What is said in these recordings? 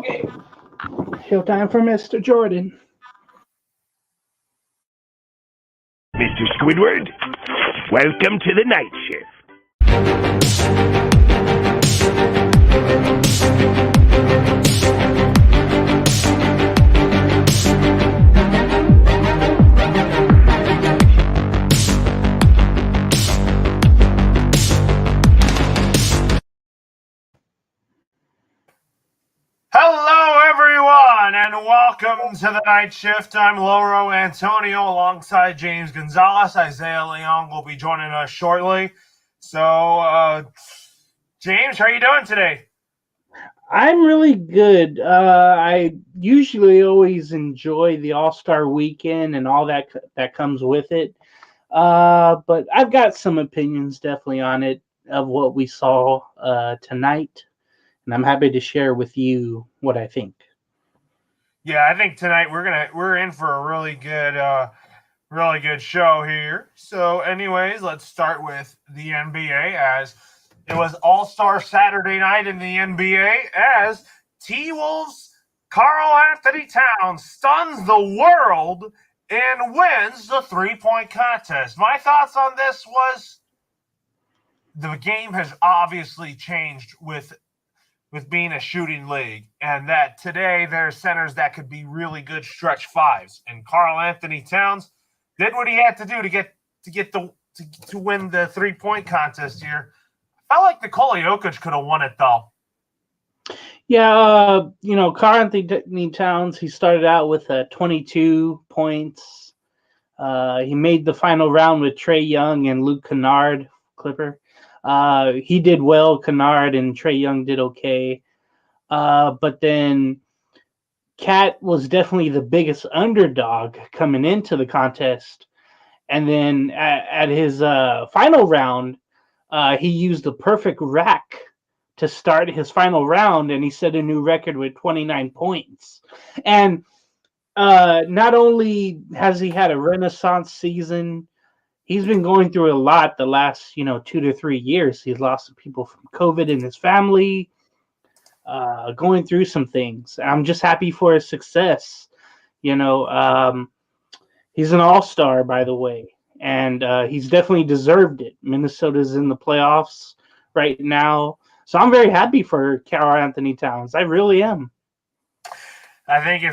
Okay. Showtime for Mr. Jordan. Mr. Squidward, welcome to the night shift. Hello, everyone, and welcome to the night shift. I'm Loro Antonio alongside James Gonzalez. Isaiah Leon will be joining us shortly. So, James, how are you doing today? I'm really good. I usually always enjoy the All-Star weekend and all that comes with it. But I've got some opinions definitely on it of what we saw tonight, and I'm happy to share with you what I think. Yeah, I think tonight we're in for a really good show here. So, anyways, let's start with the NBA as it was All-Star Saturday night in the NBA as T-Wolves Karl Anthony Towns stuns the world and wins the three-point contest. My thoughts on this was the game has obviously changed with being a shooting league, and that today there's centers that could be really good stretch fives. And Karl Anthony Towns did what he had to do to win the 3-point contest here. I felt like Nikola Jokic could have won it though. Yeah, Karl Anthony Towns, he started out with 22 points. He made the final round with Trae Young and Luke Kennard, Clipper. He did well. Kennard and Trae Young did okay. But then Cat was definitely the biggest underdog coming into the contest. And then at his final round, he used the perfect rack to start his final round, and he set a new record with 29 points. And not only has he had a renaissance season, he's been going through a lot the last 2 to 3 years. He's lost people from COVID in his family, going through some things. I'm just happy for his success. He's an all-star, by the way, and he's definitely deserved it. Minnesota's in the playoffs right now, so I'm very happy for Karl Anthony Towns. I really am. I think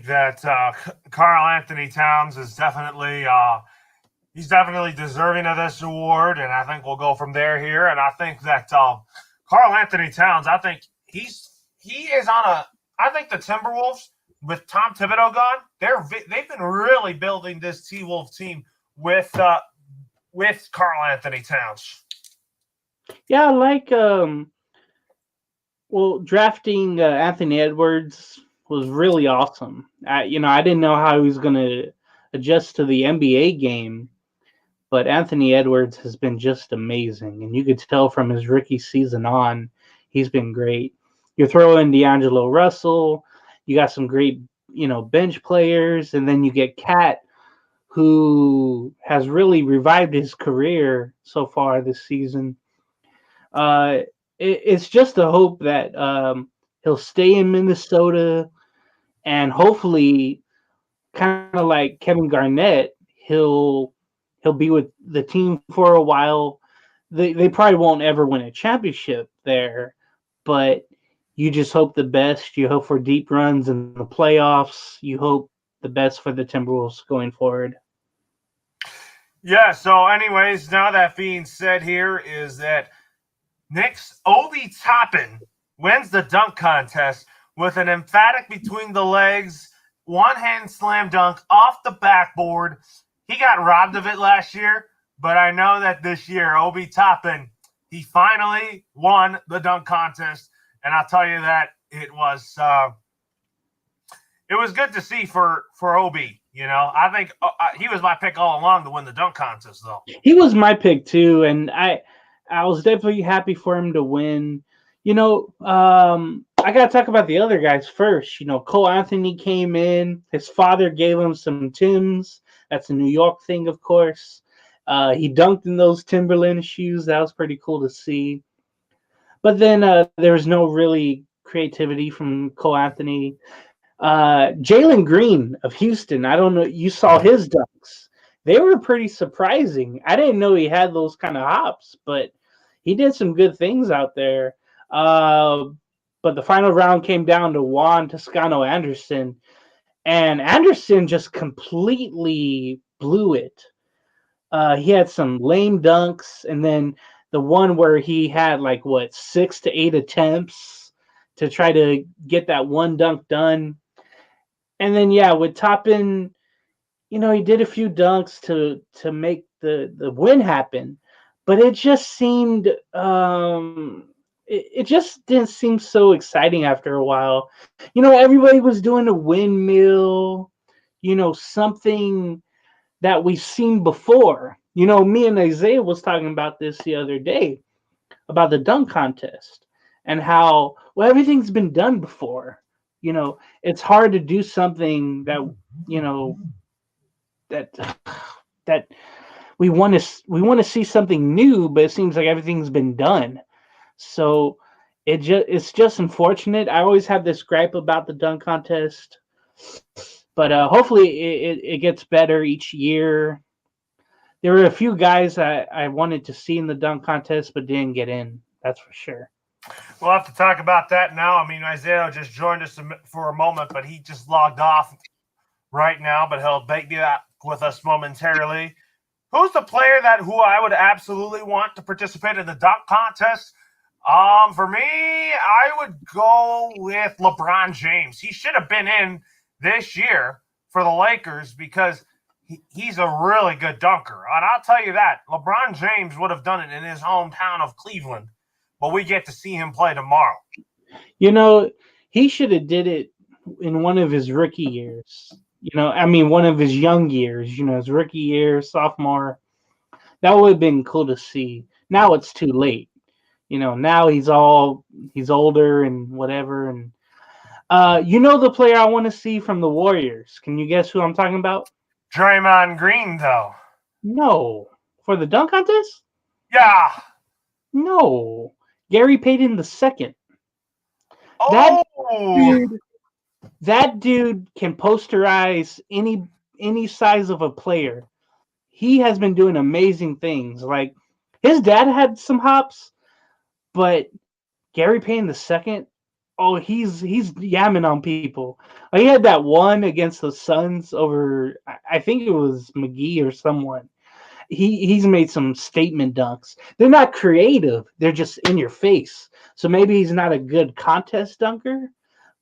that Karl Anthony Towns is definitely he's definitely deserving of this award, and I think we'll go from there here. And I think that Karl Anthony Towns, I think he is on a. I think the Timberwolves with Tom Thibodeau gone, they've been really building this T-Wolf team with Karl Anthony Towns. Yeah, I like drafting Anthony Edwards was really awesome. I didn't know how he was going to adjust to the NBA game, but Anthony Edwards has been just amazing, and you could tell from his rookie season on, he's been great. You throw in D'Angelo Russell, you got some great, bench players, and then you get Cat, who has really revived his career so far this season. It's just a hope that he'll stay in Minnesota, and hopefully, kind of like Kevin Garnett, he'll be with the team for a while. They probably won't ever win a championship there, but you just hope the best. You hope for deep runs in the playoffs. You hope the best for the Timberwolves going forward. Yeah, so anyways, now that being said here is that Knicks Obi Toppin wins the dunk contest with an emphatic between the legs, one-hand slam dunk off the backboard. He got robbed of it last year, but I know that this year, Obi Toppin, he finally won the dunk contest, and I'll tell you that it was good to see for Obi. I think he was my pick all along to win the dunk contest, though. He was my pick too, and I was definitely happy for him to win. I got to talk about the other guys first. Cole Anthony came in. His father gave him some Timbs. That's a New York thing, of course. He dunked in those Timberland shoes. That was pretty cool to see. But then there was no really creativity from Cole Anthony. Jalen Green of Houston, I don't know, you saw his dunks. They were pretty surprising. I didn't know he had those kind of hops, but he did some good things out there. But the final round came down to Juan Toscano Anderson, and Anderson just completely blew it. He had some lame dunks, and then the one where he had 6 to 8 attempts to try to get that one dunk done. And then with Toppin, he did a few dunks to make the win happen, but it just seemed it just didn't seem so exciting after a while. Everybody was doing a windmill, something that we've seen before. Me and Isaiah was talking about this the other day about the dunk contest and how everything's been done before. It's hard to do something that that we want to see something new, but it seems like everything's been done. So it's just unfortunate. I always have this gripe about the dunk contest, but hopefully it gets better each year. There were a few guys that I wanted to see in the dunk contest, but didn't get in. That's for sure. We'll have to talk about that now. I mean, Isaiah just joined us for a moment, but he just logged off right now, but he'll be back with us momentarily. Who's the player who I would absolutely want to participate in the dunk contest? For me, I would go with LeBron James. He should have been in this year for the Lakers because he's a really good dunker. And I'll tell you that. LeBron James would have done it in his hometown of Cleveland, but we get to see him play tomorrow. He should have did it in one of his rookie years. One of his young years, his rookie year, sophomore. That would have been cool to see. Now it's too late. Now he's older and whatever. And the player I want to see from the Warriors. Can you guess who I'm talking about? Draymond Green, though. No. For the dunk contest? Yeah. No. Gary Payton II. Oh. That dude can posterize any size of a player. He has been doing amazing things. Like his dad had some hops, but Gary Payton II, he's yamming on people. He had that one against the Suns over, I think it was McGee or someone. He's made some statement dunks. They're not creative. They're just in your face. So maybe he's not a good contest dunker,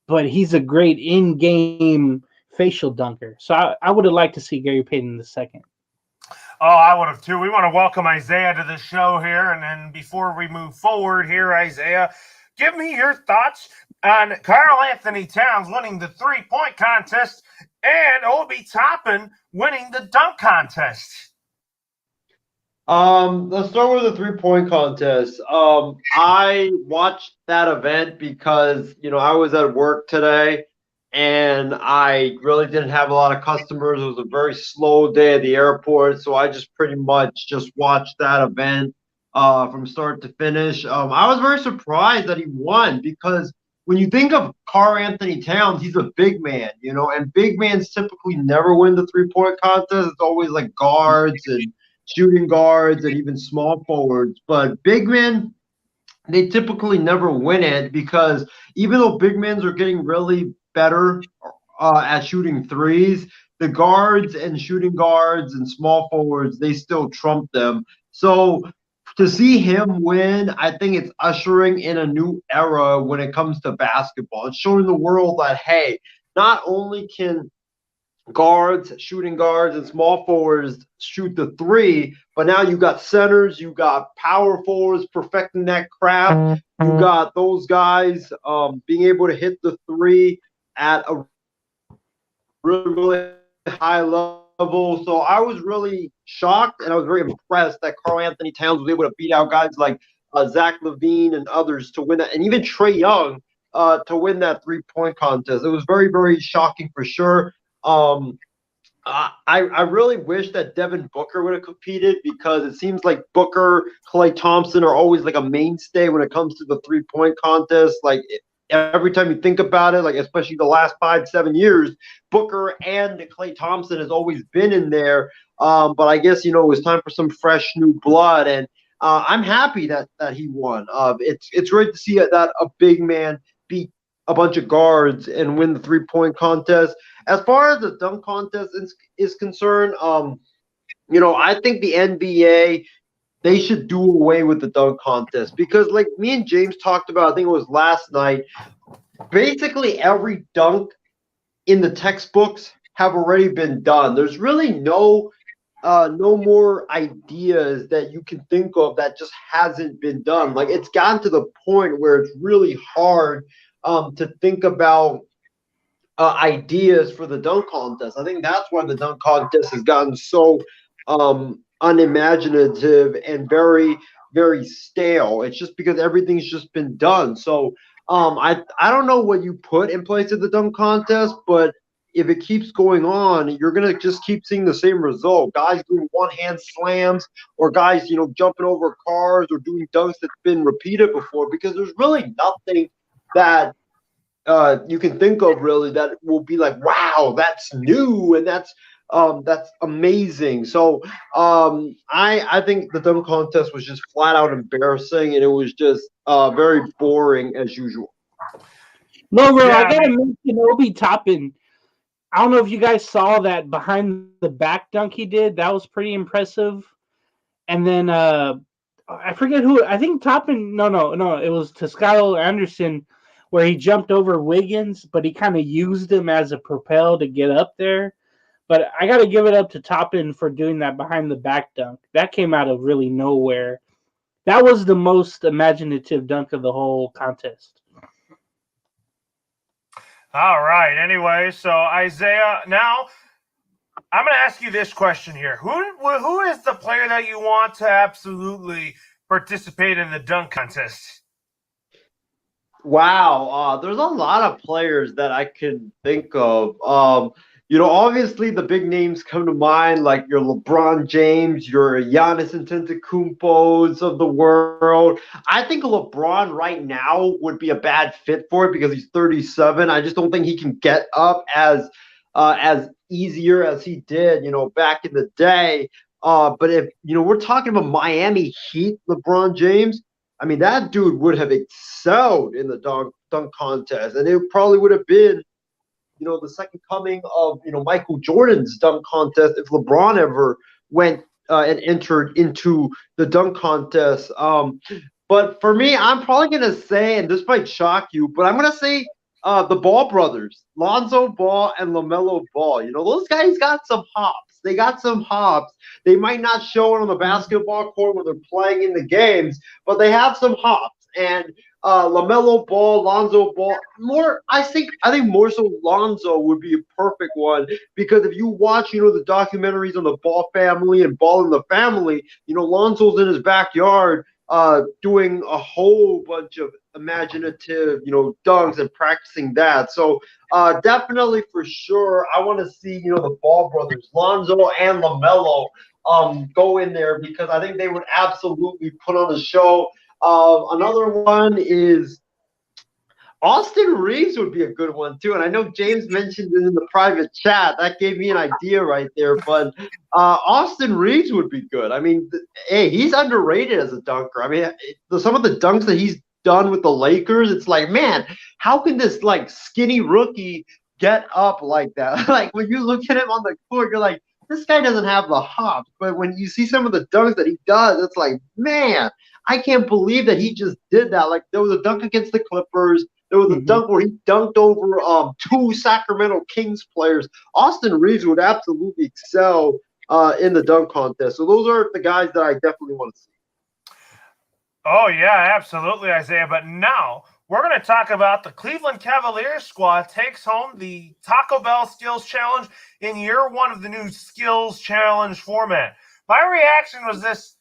but he's a great in-game facial dunker. So I would have liked to see Gary Payton II. Oh, I would have too. We want to welcome Isaiah to the show here. And then before we move forward here, Isaiah, give me your thoughts on Karl Anthony Towns winning the three-point contest and Obi Toppin winning the dunk contest. Let's start with the three-point contest. I watched that event because, I was at work today and I really didn't have a lot of customers. It was a very slow day at the airport, so I just pretty much just watched that event from start to finish. I was very surprised that he won because when you think of Karl Anthony Towns, he's a big man, and big mans typically never win the three-point contest. It's always like guards and shooting guards and even small forwards. But big men, they typically never win it because even though big men are getting really better at shooting threes, the guards and shooting guards and small forwards, they still trump them. So to see him win, I think it's ushering in a new era when it comes to basketball. It's showing the world that, hey, not only can guards, shooting guards, and small forwards shoot the three, but now you got centers, you got power forwards perfecting that craft, you got those guys being able to hit the three at a really, really high level. So I was really shocked and I was very impressed that Karl Anthony Towns was able to beat out guys like Zach LaVine and others to win that, and even Trae Young to win that three-point contest. It was very, very shocking for sure. I really wish that Devin Booker would have competed because it seems like Booker, Klay Thompson are always like a mainstay when it comes to the three-point contest. Like every time you think about it, like especially the last 5-7 years, Booker and Klay Thompson has always been in there. But I guess it was time for some fresh new blood, and I'm happy that he won. It's great to see that a big man beat a bunch of guards and win the 3-point contest. As far as the dunk contest is concerned, I think the NBA, they should do away with the dunk contest because, like me and James talked about, I think it was last night, basically every dunk in the textbooks have already been done. There's really no more ideas that you can think of that just hasn't been done. Like it's gotten to the point where it's really hard to think about ideas for the dunk contest. I think that's why the dunk contest has gotten so unimaginative and very, very stale. It's just because everything's just been done. So I don't know what you put in place of the dunk contest, but if it keeps going on, you're gonna just keep seeing the same result. Guys doing one-hand slams, or guys, jumping over cars, or doing dunks that's been repeated before. Because there's really nothing that you can think of really that will be like, wow, that's new and that's amazing. So I think the dunk contest was just flat out embarrassing, and it was just very boring as usual. No, bro, I gotta mention Obi Toppin. I don't know if you guys saw that behind the back dunk he did. That was pretty impressive. And then I forget who. I think Toppin. No, it was to Skylar Anderson, where he jumped over Wiggins, but he kind of used him as a propel to get up there. But I got to give it up to Toppin for doing that behind the back dunk. That came out of really nowhere. That was the most imaginative dunk of the whole contest. All right. Anyway, so Isaiah, now I'm going to ask you this question here. Who is the player that you want to absolutely participate in the dunk contest? Wow, there's a lot of players that I can think of. Obviously the big names come to mind, like your LeBron James, your Giannis Antetokounmpos of the world. I think LeBron right now would be a bad fit for it because he's 37. I just don't think he can get up as easier as he did, back in the day. But if we're talking about Miami Heat, LeBron James, I mean, that dude would have excelled in the dunk contest, and it probably would have been, the second coming of, Michael Jordan's dunk contest if LeBron ever went and entered into the dunk contest. But for me, I'm probably going to say, and this might shock you, but I'm going to say the Ball brothers, Lonzo Ball and LaMelo Ball. Those guys got some hops. They got some hops. They might not show it on the basketball court when they're playing in the games, but they have some hops. And LaMelo Ball, Lonzo Ball, I think more so Lonzo would be a perfect one, because if you watch, the documentaries on the Ball family and Ball in the Family, Lonzo's in his backyard doing a whole bunch of imaginative, dunks and practicing that. So definitely for sure, I want to see, the Ball brothers, Lonzo and LaMelo, go in there, because I think they would absolutely put on a show. Another one is Austin Reeves would be a good one too. And I know James mentioned it in the private chat. That gave me an idea right there. But Austin Reeves would be good. I mean, hey, he's underrated as a dunker. I mean, some of the dunks that he's done with the Lakers, it's like, man, how can this like skinny rookie get up like that? Like when you look at him on the court, you're like, this guy doesn't have the hops. But when you see some of the dunks that he does, it's like, man, I can't believe that he just did that. Like there was a dunk against the Clippers. There was a dunk where he dunked over two Sacramento Kings players. Austin Reeves would absolutely excel in the dunk contest. So those are the guys that I definitely want to see. Oh, yeah, absolutely, Isaiah. But now we're going to talk about the Cleveland Cavaliers squad takes home the Taco Bell Skills Challenge in year one of the new Skills Challenge format. My reaction was this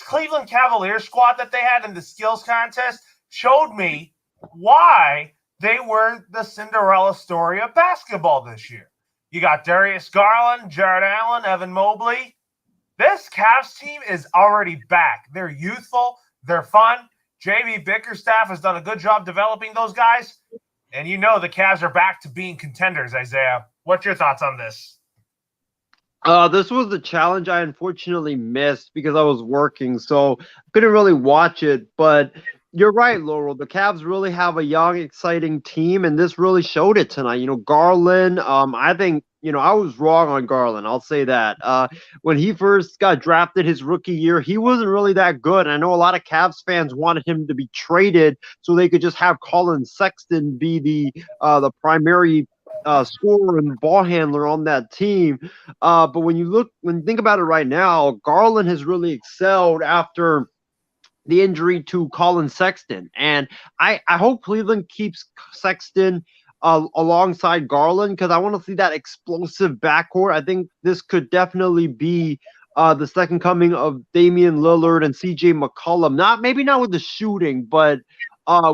Cleveland Cavaliers squad that they had in the skills contest showed me why they were the Cinderella story of basketball this year. You got Darius Garland, Jared Allen, Evan Mobley. This Cavs team is already back. They're youthful. They're fun. JV Bickerstaff has done a good job developing those guys. And you know the Cavs are back to being contenders, Isaiah. What's your thoughts on this? This was the challenge I unfortunately missed because I was working, so couldn't really watch it. But you're right, Laurel. The Cavs really have a young, exciting team, and this really showed it tonight. Garland, I think, I was wrong on Garland. I'll say that. When he first got drafted his rookie year, he wasn't really that good. I know a lot of Cavs fans wanted him to be traded so they could just have Colin Sexton be the primary scorer and ball handler on that team. But when you think about it right now, Garland has really excelled after the injury to Colin Sexton. And I hope Cleveland keeps Sexton alongside Garland because I want to see that explosive backcourt. I think this could definitely be the second coming of Damian Lillard and CJ McCollum. Maybe not with the shooting, but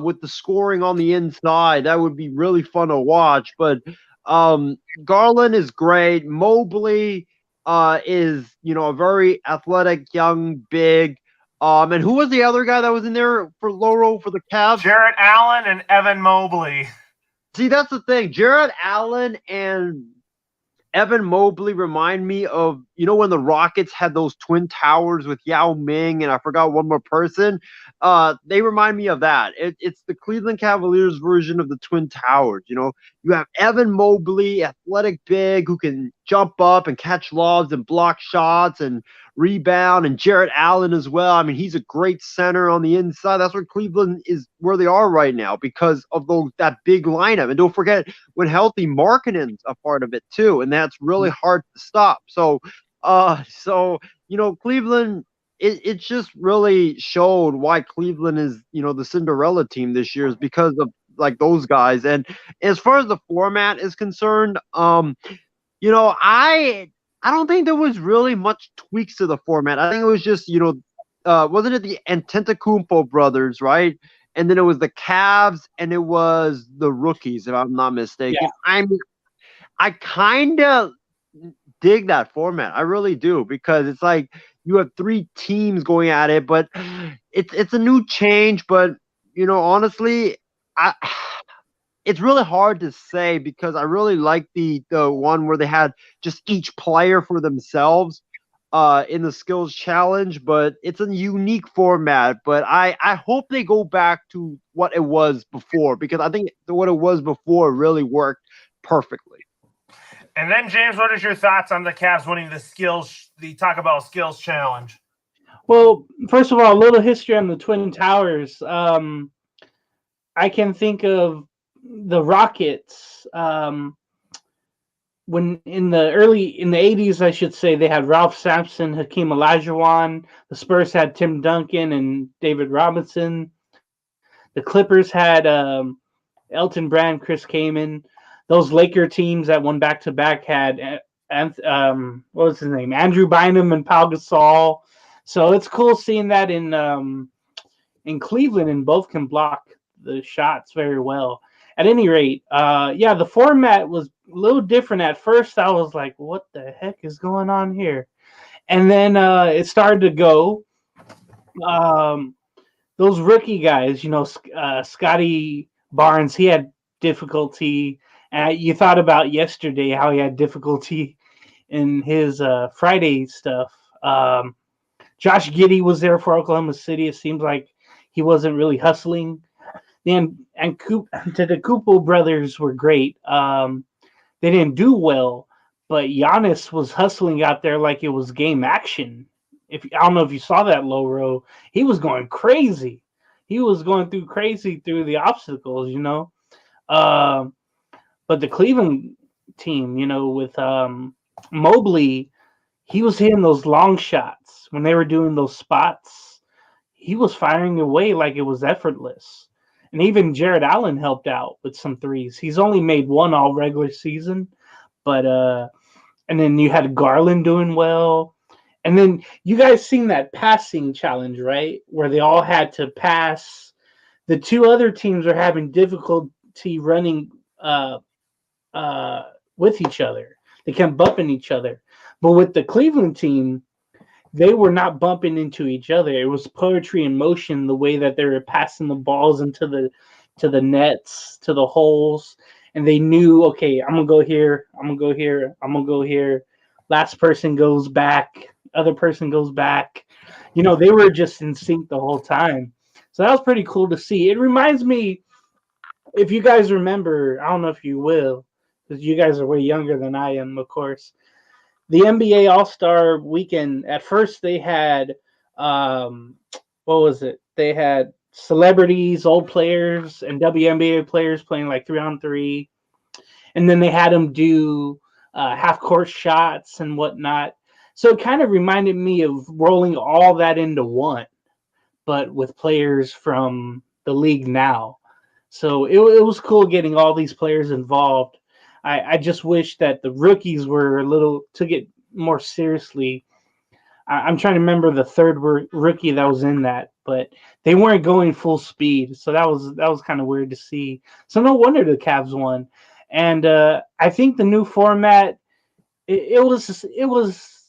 with the scoring on the inside. That would be really fun to watch. But Garland is great. Mobley is, a very athletic, young, big. And who was the other guy that was in there for Laurel for the Cavs? Jarrett Allen and Evan Mobley. See, that's the thing. Jarrett Allen and Evan Mobley remind me of, when the Rockets had those twin towers with Yao Ming and I forgot one more person. They remind me of that. It's the Cleveland Cavaliers version of the twin towers. You have Evan Mobley, athletic big, who can jump up and catch lobs and block shots and rebound, and Jarrett Allen as well. I mean, he's a great center on the inside. That's where Cleveland is where they are right now because of that big lineup. And don't forget, when healthy, Markkanen's a part of it too, and that's really hard to stop. So Cleveland, it just really showed why Cleveland is, the Cinderella team this year is because of like those guys. And as far as the format is concerned, I don't think there was really much tweaks to the format. I think it was just, wasn't it the Antetokounmpo brothers, right? And then it was the Cavs and it was the rookies, if I'm not mistaken. Yeah. I mean, I kind of dig that format. I really do because it's like you have three teams going at it, but it's a new change. But, honestly, it's really hard to say because I really like the one where they had just each player for themselves in the skills challenge, but it's a unique format. But I hope they go back to what it was before because I think what it was before really worked perfectly. And then, James, what is your thoughts on the Cavs winning the Taco Bell skills challenge? Well, first of all, a little history on the Twin Towers. I can think of the Rockets, when in the 80s, I should say, they had Ralph Sampson, Hakeem Olajuwon. The Spurs had Tim Duncan and David Robinson. The Clippers had Elton Brand, Chris Kaman. Those Laker teams that won back-to-back had what was his name? Andrew Bynum and Pau Gasol. So it's cool seeing that in Cleveland, and both can block the shots very well. At any rate, the format was a little different. At first, I was like, what the heck is going on here? And then it started to go. Those rookie guys, Scotty Barnes, he had difficulty. You thought about yesterday how he had difficulty in his Friday stuff. Josh Giddey was there for Oklahoma City. It seems like he wasn't really hustling. The Antetokounmpo brothers were great. They didn't do well, but Giannis was hustling out there like it was game action. I don't know if you saw that, Loro. He was going crazy. He was going through the obstacles, But the Cleveland team, with Mobley, he was hitting those long shots when they were doing those spots. He was firing away like it was effortless. And even Jarrett Allen helped out with some threes. He's only made one all regular season, but and then you had Garland doing well. And then you guys seen that passing challenge, right? Where they all had to pass. The two other teams are having difficulty running with each other. They kept bumping each other. But with the Cleveland team, they were not bumping into each other. It was poetry in motion, the way that they were passing the balls into the nets, to the holes, and they knew, okay, I'm gonna go here, I'm gonna go here, I'm gonna go here. Last person goes back, other person goes back. They were just in sync the whole time. So that was pretty cool to see. It reminds me, if you guys remember, I don't know if you will, because you guys are way younger than I am, of course. The NBA All-Star Weekend, at first they had, what was it? They had celebrities, old players, and WNBA players playing like 3-on-3. And then they had them do half-court shots and whatnot. So it kind of reminded me of rolling all that into one, but with players from the league now. So it was cool getting all these players involved. I just wish that the rookies were took it more seriously. I'm trying to remember the third rookie that was in that, but they weren't going full speed. So that was kind of weird to see. So no wonder the Cavs won. And I think the new format, it was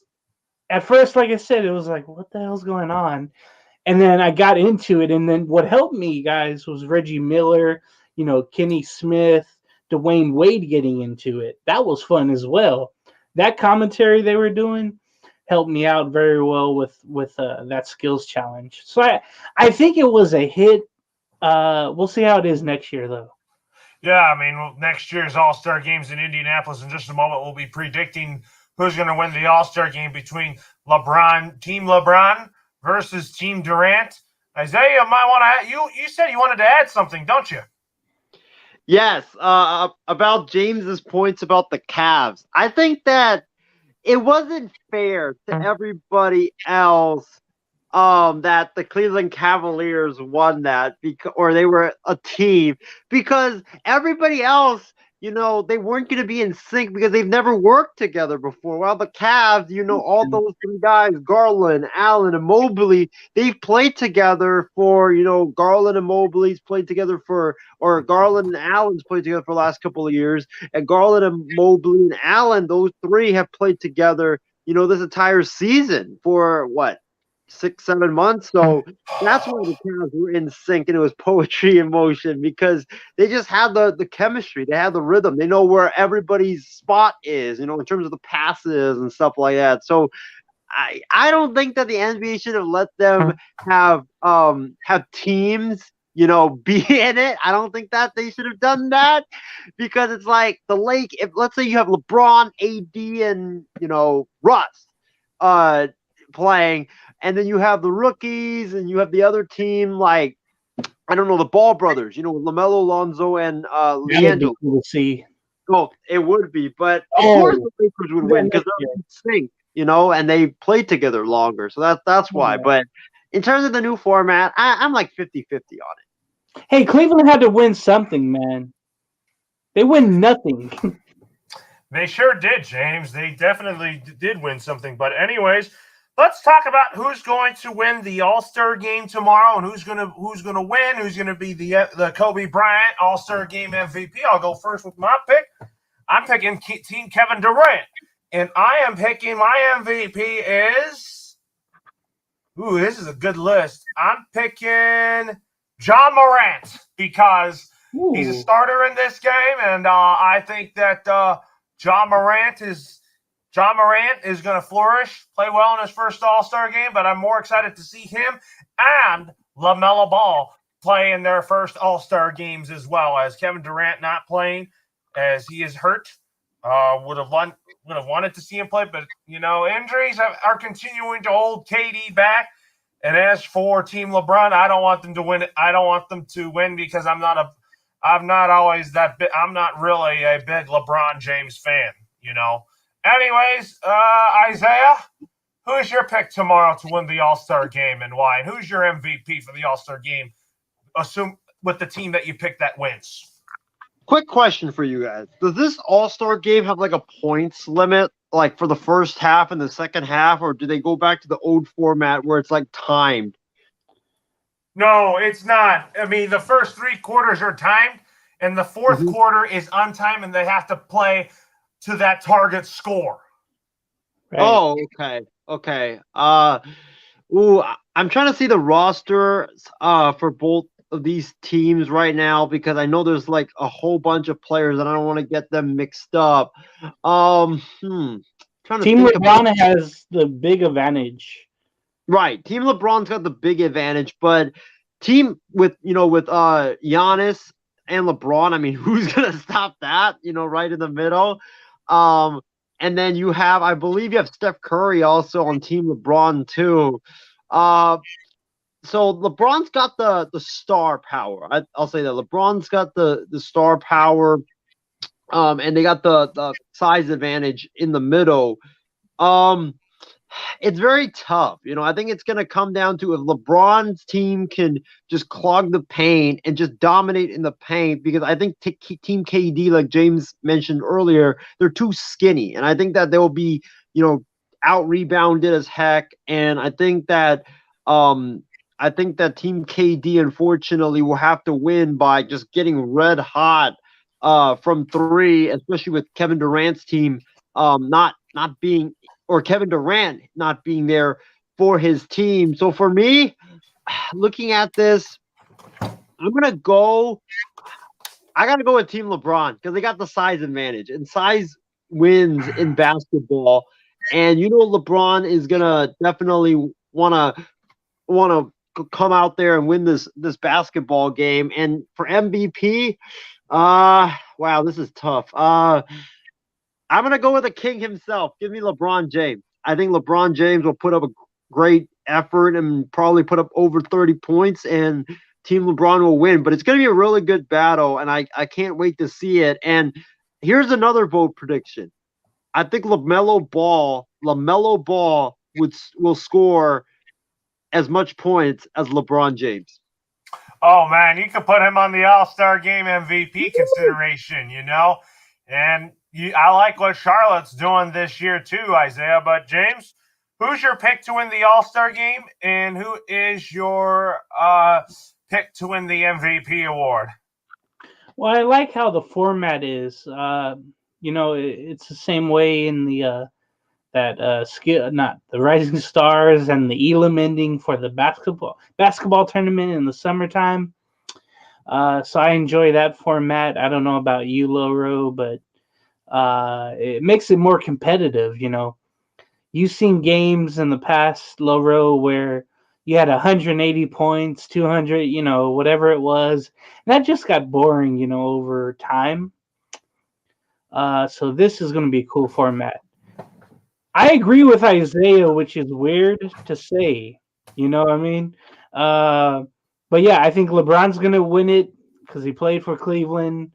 at first, like I said, it was like, what the hell's going on? And then I got into it, and then what helped me, guys, was Reggie Miller, Kenny Smith, Dwayne Wade getting into it. That was fun as well. That commentary they were doing helped me out very well with that skills challenge. So I think it was a hit. We'll see how it is next year, though. Yeah, I mean, next year's All-Star Games in Indianapolis. In just a moment, we'll be predicting who's going to win the All-Star Game between Team LeBron versus Team Durant. Isaiah might want to. You said you wanted to add something, don't you? Yes, about James's points about the Cavs. I think that it wasn't fair to everybody else that the Cleveland Cavaliers won that or they were a team, because everybody else, they weren't going to be in sync because they've never worked together before. While the Cavs, all those three guys, Garland, Allen, and Mobley, they've played together for, Garland and Mobley's played together or Garland and Allen's played together for the last couple of years. And Garland and Mobley and Allen, those three have played together, this entire season for what? 6-7 months. So that's why the Cavs were in sync, and it was poetry in motion because they just had the chemistry, they had the rhythm, they know where everybody's spot is, in terms of the passes and stuff like that. So I don't think that the NBA should have let them have teams, be in it. I don't think that they should have done that, because it's like if let's say you have LeBron, AD, and Russ playing, and then you have the rookies, and you have the other team, like, I don't know, the Ball brothers, LaMelo, Lonzo, and Leandro. We'll see. Oh, it would be, but of course the Lakers would win because they're in sync, and they played together longer. So that's why. But in terms of the new format, I'm like 50-50 on it. Hey, Cleveland had to win something, man. They win nothing. They sure did, James. They definitely did win something. But anyways, let's talk about who's going to win the All-Star Game tomorrow and who's gonna win, who's gonna be the Kobe Bryant All-Star Game MVP. I'll go first with my pick. I'm picking Team Kevin Durant, and I am picking my MVP is. Ooh, this is a good list. I'm picking Ja Morant because he's a starter in this game, and I think that Ja Morant is going to flourish, play well in his first All-Star game, but I'm more excited to see him and LaMelo Ball play in their first All-Star games as well, as Kevin Durant not playing as he is hurt. Would have wanted to see him play, but injuries are continuing to hold KD back. And as for Team LeBron, I don't want them to win. I don't want them to win because I'm not really a big LeBron James fan, Anyways, Isaiah, who's your pick tomorrow to win the All-Star Game and why? And who's your MVP for the All-Star Game? Assume with the team that you pick that wins. Quick question for you guys. Does this All-Star Game have like a points limit, like for the first half and the second half, or do they go back to the old format where it's like timed? No, it's not. I mean, the first 3 quarters are timed, and the fourth quarter is untimed, and they have to play to that target score. Right. Oh, okay. Okay. I'm trying to see the roster for both of these teams right now because I know there's like a whole bunch of players and I don't want to get them mixed up. Trying to Team think about LeBron has the big advantage. right. Team LeBron's got the big advantage, but team with Giannis and LeBron, I mean, who's gonna stop that? Right in the middle. And then I believe you have Steph Curry also on Team LeBron too. So LeBron's got the star power. I'll say that LeBron's got the star power, and they got the size advantage in the middle. It's very tough. I think it's going to come down to if LeBron's team can just clog the paint and just dominate in the paint, because I think Team KD, like James mentioned earlier, they're too skinny. And I think that they'll be, out rebounded as heck. And I think that Team KD, unfortunately, will have to win by just getting red hot from three, especially with Kevin Durant's team not being, or Kevin Durant not being there for his team. So for me, looking at this, I got to go with Team LeBron because they got the size advantage, and size wins in basketball. And LeBron is going to definitely want to come out there and win this basketball game. And for MVP, wow, this is tough. I'm going to go with the king himself. Give me LeBron James. I think LeBron James will put up a great effort and probably put up over 30 points, and Team LeBron will win. But it's going to be a really good battle, and I can't wait to see it. And here's another vote prediction. I think LaMelo Ball will score as much points as LeBron James. Oh, man, you could put him on the All-Star Game MVP consideration, And I like what Charlotte's doing this year too, Isaiah. But James, who's your pick to win the All-Star Game, and who is your pick to win the MVP award? Well, I like how the format is. It's the same way in the not the Rising Stars and the Elam ending for the basketball tournament in the summertime. So I enjoy that format. I don't know about you, Loro, but it makes it more competitive. You've seen games in the past, Loro, where you had 180 points, 200, whatever it was, and that just got boring, over time. So this is going to be a cool format. I agree with Isaiah, which is weird to say. You know what I mean? But yeah, I think LeBron's going to win it because he played for Cleveland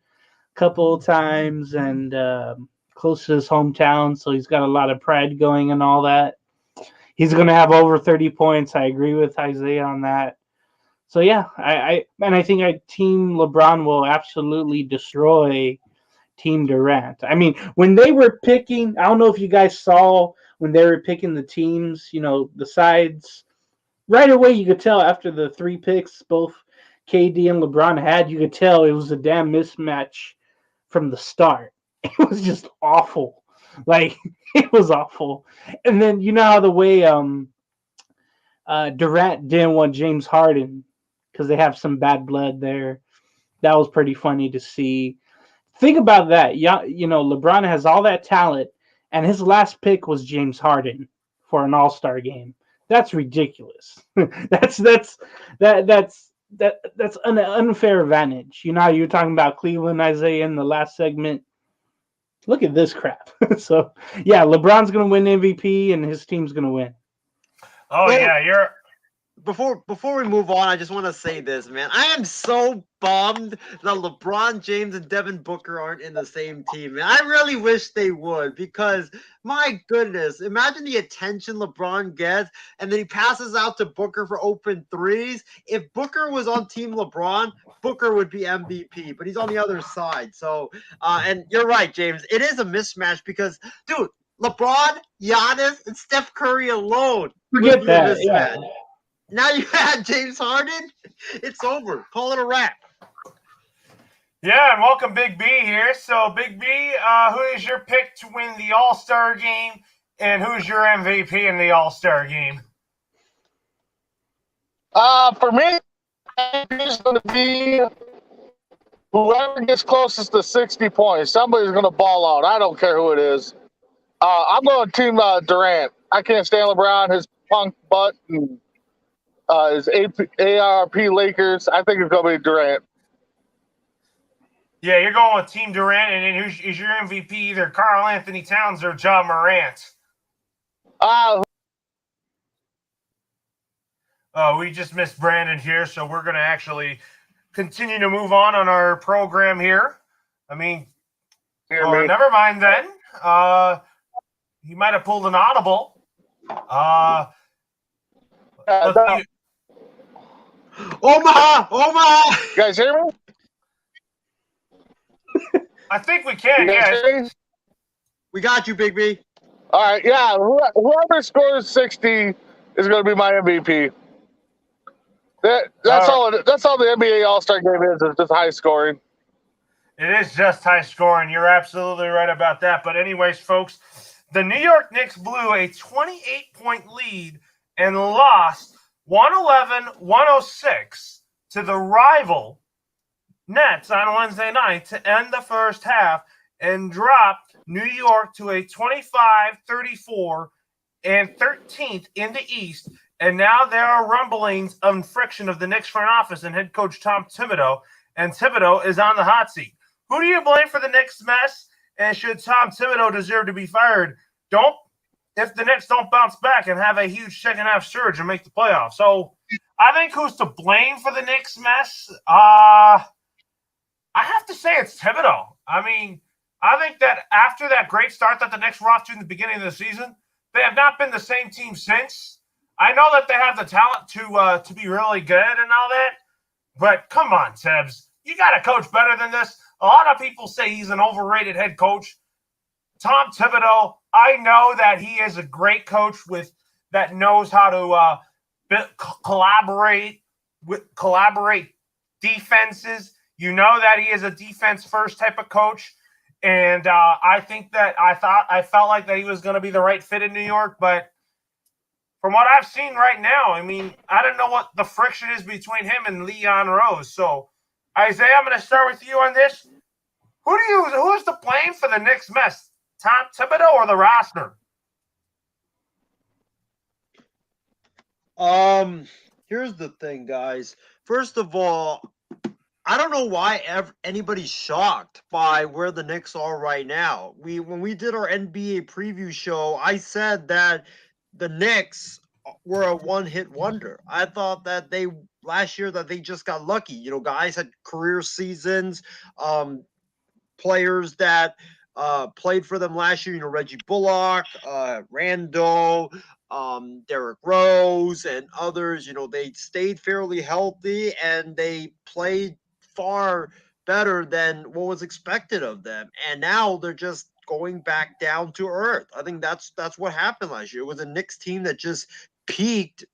a couple of times and close to his hometown, so he's got a lot of pride going and all that. He's going to have over 30 points. I agree with Isaiah on that. So yeah, I think Team LeBron will absolutely destroy Team Durant. I mean, when they were picking, I don't know if you guys saw when they were picking the teams, the sides. Right away, you could tell after the 3 picks both KD and LeBron had, you could tell it was a damn mismatch from the start. It was just awful. Like, it was awful. And then you know how the way Durant didn't want James Harden because they have some bad blood there. That was pretty funny to see. Think about that. Yeah, LeBron has all that talent, and his last pick was James Harden for an All-Star game. That's ridiculous. That's an unfair advantage. You're talking about Cleveland, Isaiah, in the last segment. Look at this crap. So yeah, LeBron's gonna win MVP, and his team's gonna win. Oh yeah, you're. Before we move on, I just want to say this, man. I am so bummed that LeBron James and Devin Booker aren't in the same team, man. I really wish they would, because my goodness, imagine the attention LeBron gets, and then he passes out to Booker for open threes. If Booker was on Team LeBron, Booker would be MVP, but he's on the other side. So, and you're right, James. It is a mismatch because, dude, LeBron, Giannis, and Steph Curry alone. Forget that. Yeah. Now you had James Harden. It's over. Call it a wrap. Yeah, and welcome Big B here. So, Big B, who is your pick to win the All-Star Game And who's your MVP in the All-Star game? For me, it's going to be whoever gets closest to 60 points. Somebody's going to ball out. I don't care who it is. I'm going Team Durant. I can't stand LeBron, his punk butt, and his ARP Lakers. I think it's going to be Durant. Yeah, you're going with Team Durant, and then who's your MVP? Either Karl Anthony Towns or Ja Morant. We just missed Brandon here, so we're going to actually continue to move on our program here. I mean, never mind then. He might have pulled an audible. Omaha! You guys hear me? I think we can, yes. We got you, Big B. All right, yeah. Whoever scores 60 is going to be my MVP. That's all the NBA All-Star game is just high scoring. It is just high scoring. You're absolutely right about that. But anyways, folks, the New York Knicks blew a 28-point lead and lost 111-106 to the rival Nets on Wednesday night to end the first half and dropped New York to a 25-34 and 13th in the East. And now there are rumblings of friction of the Knicks front office and head coach Tom Thibodeau, and Thibodeau is on the hot seat. Who do you blame for the Knicks mess? And should Tom Thibodeau deserve to be fired? If the Knicks don't bounce back and have a huge second half surge and make the playoffs. So I think who's to blame for the Knicks mess? I have to say it's Thibodeau. I mean, I think that after that great start that the Knicks were off to in the beginning of the season, they have not been the same team since. I know that they have the talent to be really good and all that, but come on, Tibbs. You got to coach better than this. A lot of people say he's an overrated head coach. Tom Thibodeau, I know that he is a great coach that knows how to collaborate defenses. You know that he is a defense-first type of coach, and I think that I felt like that he was going to be the right fit in New York, but from what I've seen right now, I mean, I don't know what the friction is between him and Leon Rose. So, Isaiah, I'm going to start with you on this. Who's to blame for the Knicks mess? Tom Thibodeau or the roster? Here's the thing, guys. First of all, I don't know why anybody's shocked by where the Knicks are right now. When we did our NBA preview show, I said that the Knicks were a one-hit wonder. I thought that last year that they just got lucky. You know, guys had career seasons, players that played for them last year, you know, Reggie Bullock, Randall, Derrick Rose, and others. You know, they stayed fairly healthy and they played far better than what was expected of them. And now they're just going back down to earth. I think that's what happened last year. It was a Knicks team that just peaked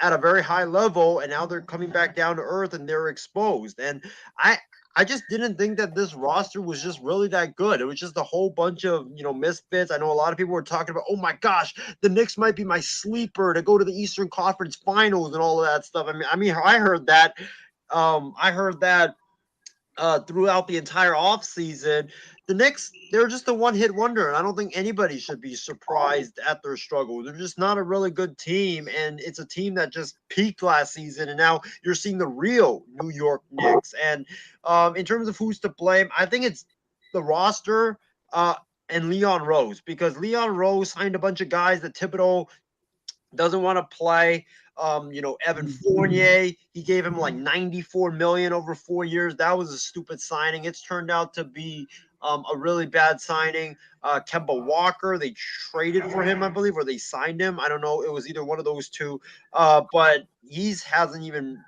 at a very high level, and now they're coming back down to earth and they're exposed. And I just didn't think that this roster was just really that good. It was just a whole bunch of, you know, misfits. I know a lot of people were talking about, oh my gosh, the Knicks might be my sleeper to go to the Eastern Conference Finals and all of that stuff. I mean, I heard that. Throughout the entire offseason. The Knicks, they're just a one-hit wonder, and I don't think anybody should be surprised at their struggle. They're just not a really good team, and it's a team that just peaked last season, and now you're seeing the real New York Knicks. And in terms of who's to blame, I think it's the roster and Leon Rose, because Leon Rose signed a bunch of guys that Thibodeau doesn't want to play. Evan Fournier, he gave him like $94 million over 4 years. That was a stupid signing. It's turned out to be a really bad signing. Kemba Walker, they traded for him, I believe, or they signed him. I don't know. It was either one of those two. But he hasn't even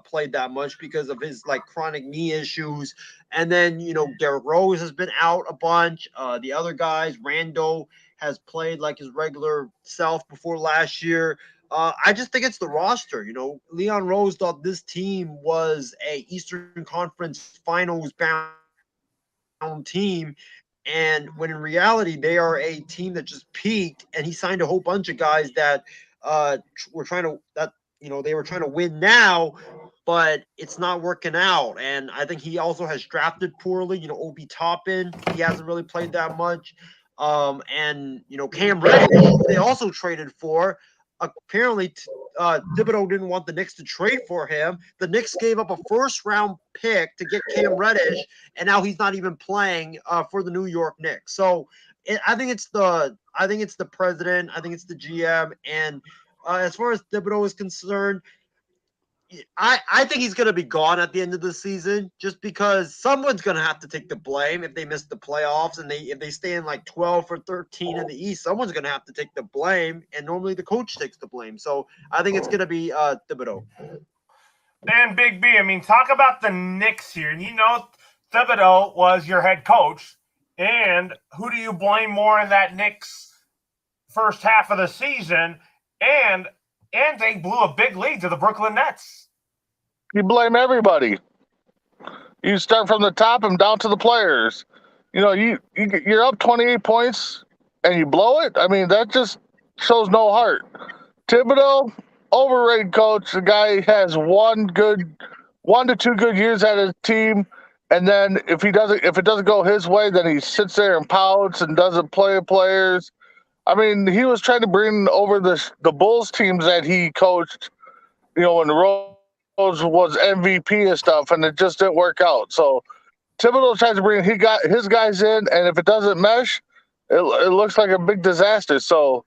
played that much because of his like chronic knee issues. And then, you know, Derrick Rose has been out a bunch. The other guys, Randall has played like his regular self before last year. I just think it's the roster. You know, Leon Rose thought this team was a Eastern Conference Finals bound team, And when in reality, they are a team that just peaked, and he signed a whole bunch of guys that were trying to they were trying to win now, but it's not working out. And I think he also has drafted poorly. Obi Toppin, he hasn't really played that much. And Cam Reddish, they also traded for. Apparently, Thibodeau didn't want the Knicks to trade for him. The Knicks gave up a first-round pick to get Cam Reddish, and now he's not even playing for the New York Knicks. So I think it's the president, I think it's the GM, and as far as Thibodeau is concerned, I think he's going to be gone at the end of the season, just because someone's going to have to take the blame if they miss the playoffs, and if they stay in like 12 or 13 in the East. Someone's going to have to take the blame, and normally the coach takes the blame. So I think it's going to be Thibodeau. And Big B, I mean, talk about the Knicks here. Thibodeau was your head coach, and who do you blame more in that Knicks first half of the season? And they blew a big lead to the Brooklyn Nets. You blame everybody. You start from the top and down to the players. You're up 28 points and you blow it. I mean, that just shows no heart. Thibodeau, overrated coach. The guy has 1 to 2 good years at his team, and then if it doesn't go his way, then he sits there and pouts and doesn't play players. I mean, he was trying to bring over the Bulls teams that he coached, when Rose was MVP and stuff, and it just didn't work out. So Thibodeau tries to bring his guys in, and if it doesn't mesh, it looks like a big disaster. So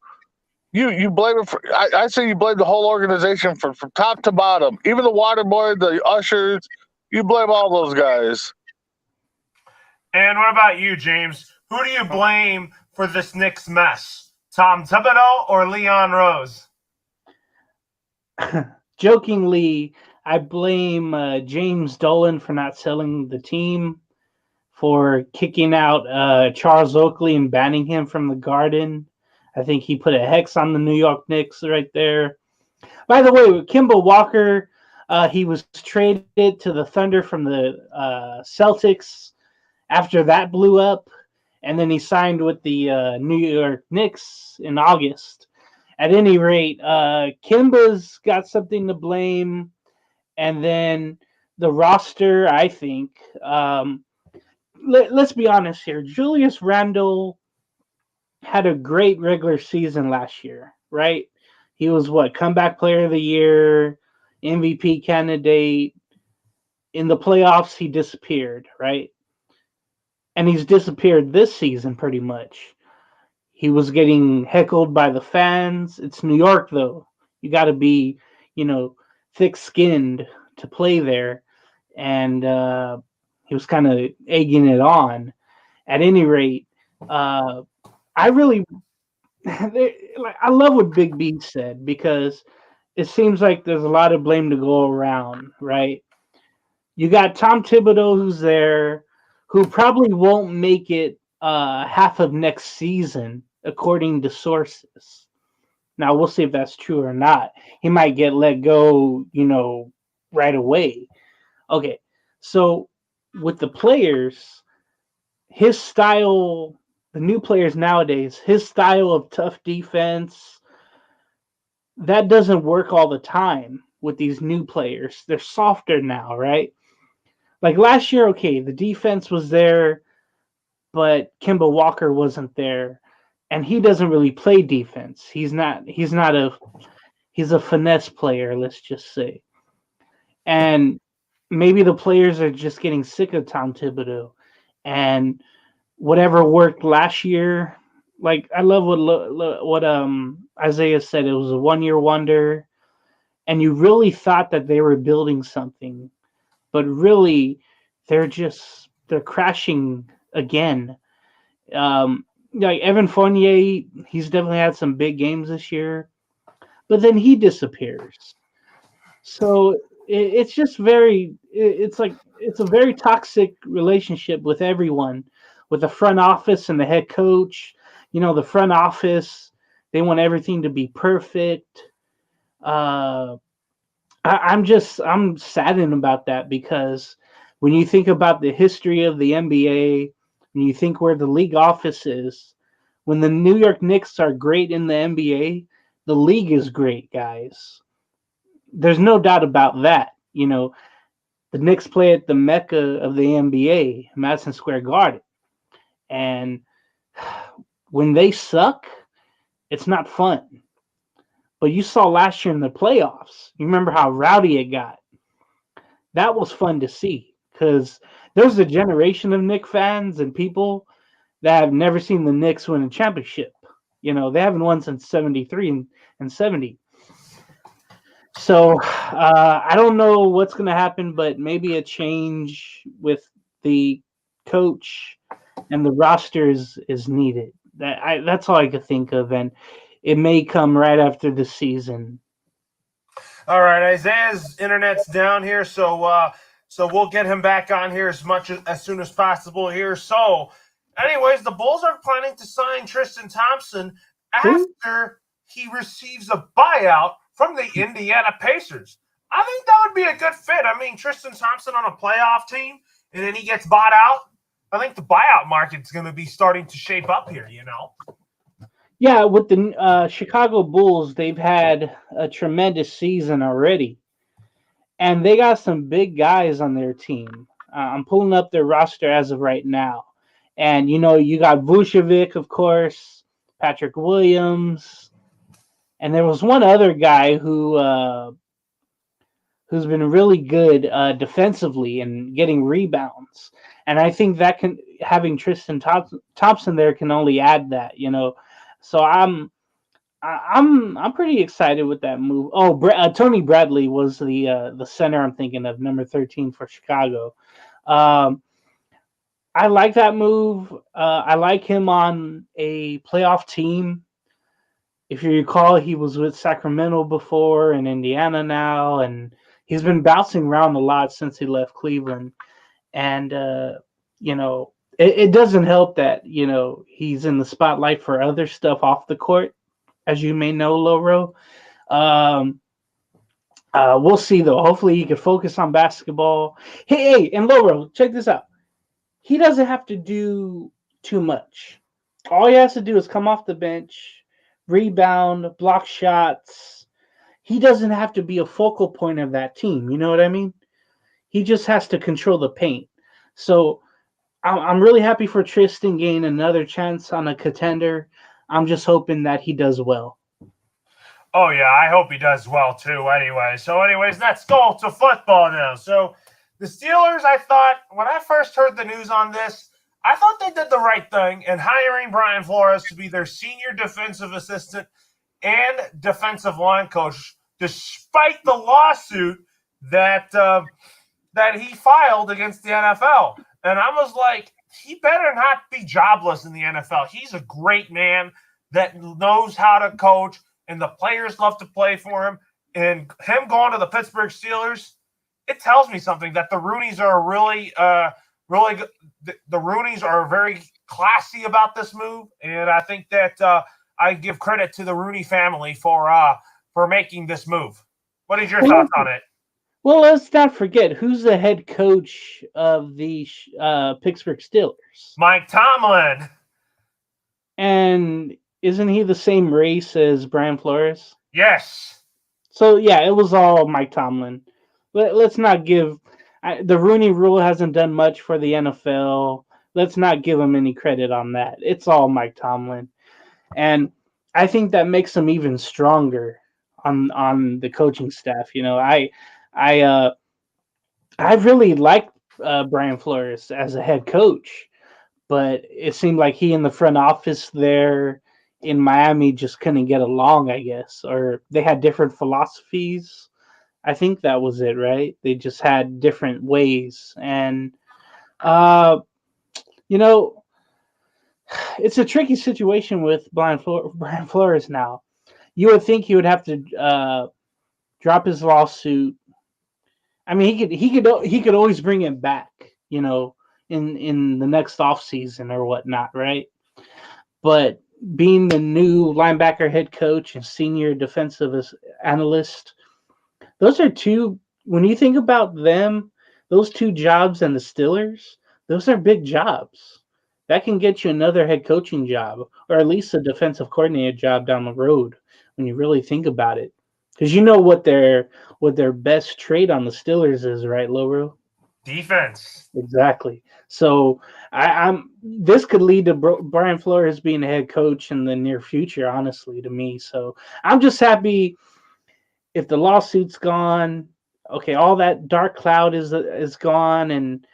you blame it I say you blame the whole organization from top to bottom, even the water boy, the ushers. You blame all those guys. And what about you, James? Who do you blame for this Knicks mess? Tom Thibodeau or Leon Rose? Jokingly, I blame James Dolan for not selling the team, for kicking out Charles Oakley and banning him from the Garden. I think he put a hex on the New York Knicks right there. By the way, Kemba Walker, he was traded to the Thunder from the Celtics after that blew up. And then he signed with the New York Knicks in August. At any rate, Kemba's got something to blame. And then the roster, I think. Let's be honest here. Julius Randle had a great regular season last year, right? He was comeback player of the year, MVP candidate. In the playoffs, he disappeared, right? And he's disappeared this season pretty much. He was getting heckled by the fans. It's New York, though. You got to be, thick-skinned to play there. And he was kind of egging it on. At any rate, I love what Big B said, because it seems like there's a lot of blame to go around, right? You got Tom Thibodeau, who's there, who probably won't make it half of next season, according to sources. Now, we'll see if that's true or not. He might get let go, right away. Okay, so with the players, his style, the new players nowadays, his style of tough defense, that doesn't work all the time with these new players. They're softer now, right? Like last year, okay, the defense was there, but Kemba Walker wasn't there, and he doesn't really play defense. He's a finesse player, let's just say. And maybe the players are just getting sick of Tom Thibodeau, and whatever worked last year. Like, I love what Isaiah said. It was a 1-year wonder, and you really thought that they were building something. But really, they're crashing again. Like Evan Fournier, he's definitely had some big games this year, but then he disappears. So it's just it's a very toxic relationship with everyone, with the front office and the head coach. The front office, they want everything to be perfect. I'm saddened about that, because when you think about the history of the NBA, and you think where the league office is, when the New York Knicks are great in the NBA, the league is great, guys. There's no doubt about that. The Knicks play at the mecca of the NBA, Madison Square Garden. And when they suck, it's not fun. But you saw last year in the playoffs, you remember how rowdy it got. That was fun to see because there's a generation of Knicks fans and people that have never seen the Knicks win a championship. They haven't won since 73 and 70. So I don't know what's going to happen, but maybe a change with the coach and the roster is needed. That's all I could think of, and it may come right after the season. All right, Isaiah's internet's down here, so we'll get him back on here as soon as possible here. So, anyways, the Bulls are planning to sign Tristan Thompson after he receives a buyout from the Indiana Pacers. I think that would be a good fit. I mean, Tristan Thompson on a playoff team, and then he gets bought out. I think the buyout market's going to be starting to shape up here, Yeah, with the Chicago Bulls, they've had a tremendous season already. And they got some big guys on their team. I'm pulling up their roster as of right now. And, you got Vucevic, of course, Patrick Williams. And there was one other guy who's been really good defensively and getting rebounds. And I think that having Tristan Thompson there can only add that, So I'm pretty excited with that move. Oh, Tony Bradley was the center I'm thinking of, number 13 for Chicago. I like that move. I like him on a playoff team. If you recall, he was with Sacramento before and Indiana now, and he's been bouncing around a lot since he left Cleveland. And it doesn't help that he's in the spotlight for other stuff off the court, as you may know, Loro. We'll see though. Hopefully, he can focus on basketball. Hey, and Loro, check this out. He doesn't have to do too much. All he has to do is come off the bench, rebound, block shots. He doesn't have to be a focal point of that team. You know what I mean? He just has to control the paint. So I'm really happy for Tristan getting another chance on a contender. I'm just hoping that he does well. Oh, yeah, I hope he does well, too, anyway. So, let's go to football now. So, the Steelers, I thought, when I first heard the news on this, I thought they did the right thing in hiring Brian Flores to be their senior defensive assistant and defensive line coach, despite the lawsuit that he filed against the NFL. And I was like, he better not be jobless in the NFL. He's a great man that knows how to coach, and the players love to play for him. And him going to the Pittsburgh Steelers, it tells me something that the Rooneys are really good. The Rooneys are very classy about this move, and I think that I give credit to the Rooney family for making this move. What is your thoughts on it? Well, let's not forget who's the head coach of the Pittsburgh Steelers. Mike Tomlin. And isn't he the same race as Brian Flores? Yes. So, yeah, it was all Mike Tomlin. Let's not give the Rooney Rule hasn't done much for the NFL. Let's not give him any credit on that. It's all Mike Tomlin. And I think that makes him even stronger on the coaching staff. I really liked Brian Flores as a head coach, but it seemed like he and the front office there in Miami just couldn't get along, I guess, or they had different philosophies. I think that was it, right? They just had different ways. And, it's a tricky situation with Brian Flores now. You would think he would have to drop his lawsuit. I mean, he could always bring it back, in the next offseason or whatnot, right? But being the new linebacker head coach and senior defensive analyst, those are two, when you think about them, those two jobs and the Steelers, those are big jobs. that can get you another head coaching job, or at least a defensive coordinator job down the road when you really think about it. Because you know what their best trait on the Steelers is, right, Loro? Defense. Exactly. So I'm this could lead to Brian Flores being a head coach in the near future, honestly, to me. So I'm just happy if the lawsuit's gone. Okay, all that dark cloud is gone, and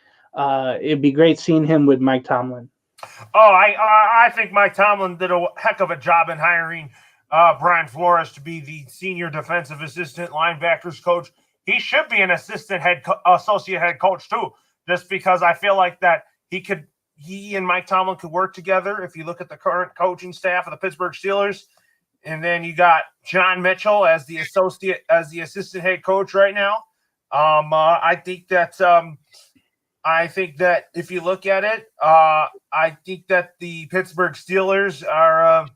it'd be great seeing him with Mike Tomlin. Oh, I think Mike Tomlin did a heck of a job in hiring Brian Flores to be the senior defensive assistant linebackers coach. He should be an associate head coach too, just because I feel like that he and Mike Tomlin could work together. If you look at the current coaching staff of the Pittsburgh Steelers, and then you got John Mitchell as the assistant head coach right now. I think that if you look at it, I think that the Pittsburgh Steelers are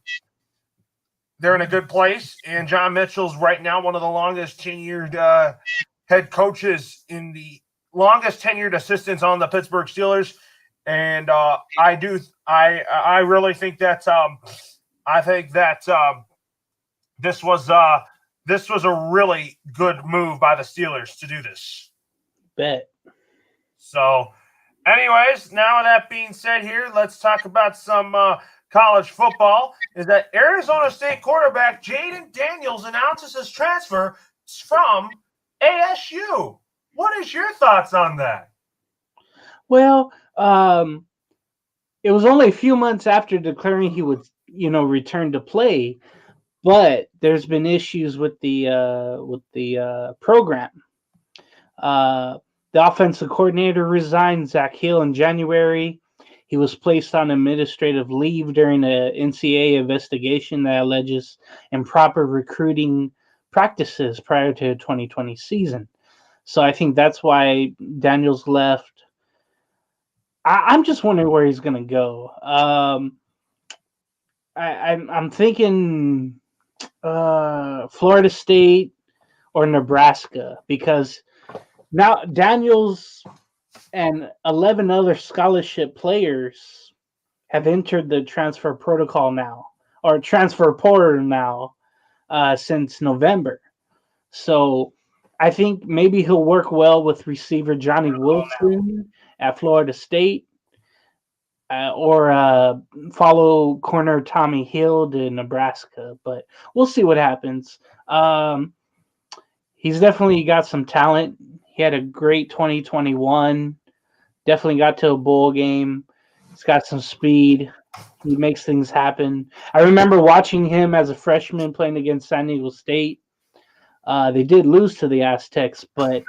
they're in a good place, and John Mitchell's right now one of the longest tenured head coaches in the longest tenured assistants on the Pittsburgh Steelers, and I really think that this was a really good move by the Steelers to do this. Bet. So, anyways, now that being said here, let's talk about some college football. Is that Arizona State quarterback Jaden Daniels announces his transfer from ASU. What is your thoughts on that? Well, it was only a few months after declaring he would, return to play, but there's been issues with the program. The offensive coordinator resigned, Zach Hill, in January. He was placed on administrative leave during an NCAA investigation that alleges improper recruiting practices prior to the 2020 season. So I think that's why Daniels left. I'm just wondering where he's going to go. I'm thinking Florida State or Nebraska, because now Daniels and 11 other scholarship players have entered the transfer protocol now, or transfer portal now, since November. So I think maybe he'll work well with receiver Johnny Wilson at Florida State, or follow corner Tommy Hill to Nebraska. But we'll see what happens. He's definitely got some talent. He had a great 2021. Definitely got to a bowl game. He's got some speed. He makes things happen. I remember watching him as a freshman playing against San Diego State. They did lose to the Aztecs, but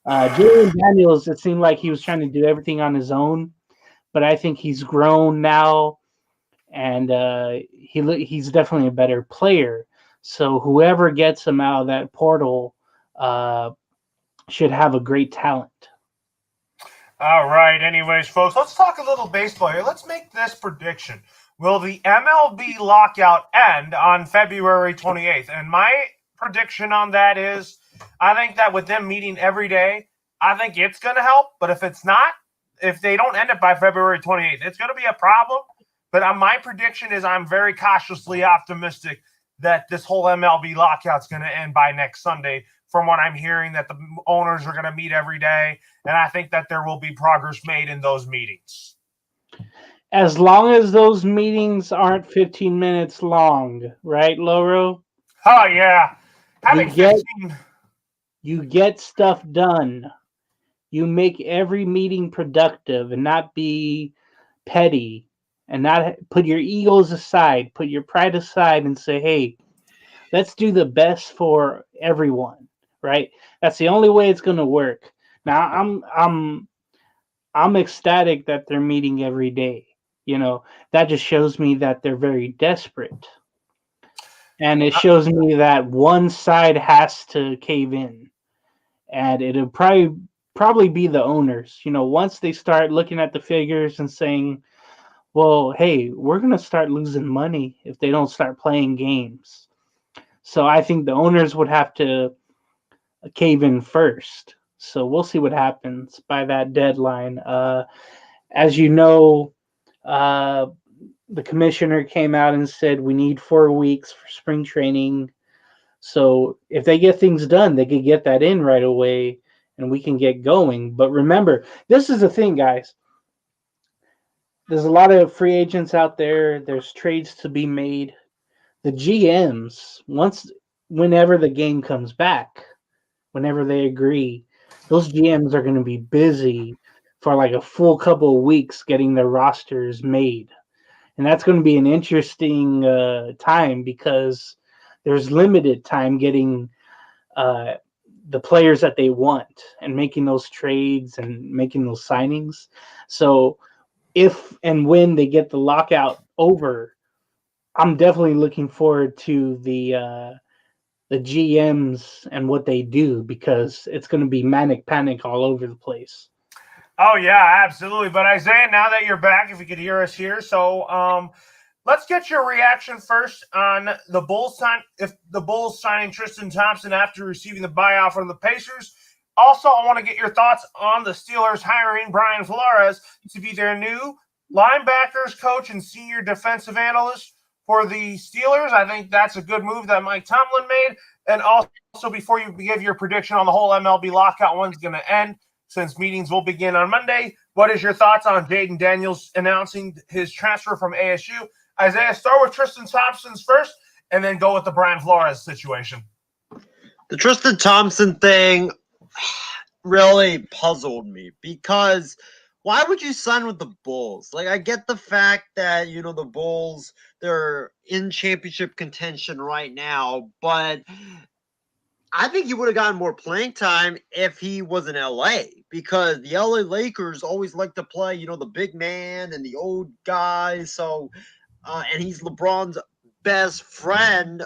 Jalen Daniels, it seemed like he was trying to do everything on his own. But I think he's grown now, and he's definitely a better player. So whoever gets him out of that portal should have a great talent. All right. Anyways, folks, let's talk a little baseball here. Let's make this prediction. Will the MLB lockout end on February 28th? And my prediction on that is, I think that with them meeting every day, I think it's going to help. But if it's not, if they don't end it by February 28th, it's going to be a problem. But my prediction is I'm very cautiously optimistic that this whole MLB lockout is going to end by next Sunday. From what I'm hearing, that the owners are going to meet every day, and I think that there will be progress made in those meetings. As long as those meetings aren't 15 minutes long, right, Loro? Oh, yeah. Having 15... You get stuff done. You make every meeting productive and not be petty, and not put your egos aside, put your pride aside, and say, hey, let's do the best for everyone. Right, that's the only way it's going to work. Now, I'm ecstatic that they're meeting every day. That just shows me that they're very desperate, and it shows me that one side has to cave in, and it'll probably be the owners. Once they start looking at the figures and saying, "Well, hey, we're going to start losing money if they don't start playing games." So I think the owners would have to cave in first. So we'll see what happens by that deadline. As you know, The commissioner came out and said we need 4 weeks for spring training. So if they get things done, they could get that in right away and we can get going. But remember, this is the thing, guys. There's a lot of free agents out there. There's trades to be made. The GMs, whenever the game comes back, whenever they agree, those GMs are going to be busy for like a full couple of weeks getting their rosters made. And that's going to be an interesting time because there's limited time getting the players that they want and making those trades and making those signings. So if and when they get the lockout over, I'm definitely looking forward to the GMs and what they do because it's going to be manic panic all over the place. Oh yeah, absolutely. But Isaiah, now that you're back, if you could hear us here, so let's get your reaction first on the Bulls signing Tristan Thompson after receiving the buyout from the Pacers. Also, I want to get your thoughts on the Steelers hiring Brian Flores to be their new linebackers coach and senior defensive analyst for the Steelers. I think that's a good move that Mike Tomlin made. And also, before you give your prediction on the whole MLB lockout, when's going to end, since meetings will begin on Monday, what is your thoughts on Jaden Daniels announcing his transfer from ASU? Isaiah, start with Tristan Thompson's first, and then go with the Brian Flores situation. The Tristan Thompson thing really puzzled me because why would you sign with the Bulls? Like, I get the fact that, you know, the Bulls, they're in championship contention right now, but I think he would have gotten more playing time if he was in LA because the LA Lakers always like to play, you know, the big man and the old guys. So, and he's LeBron's best friend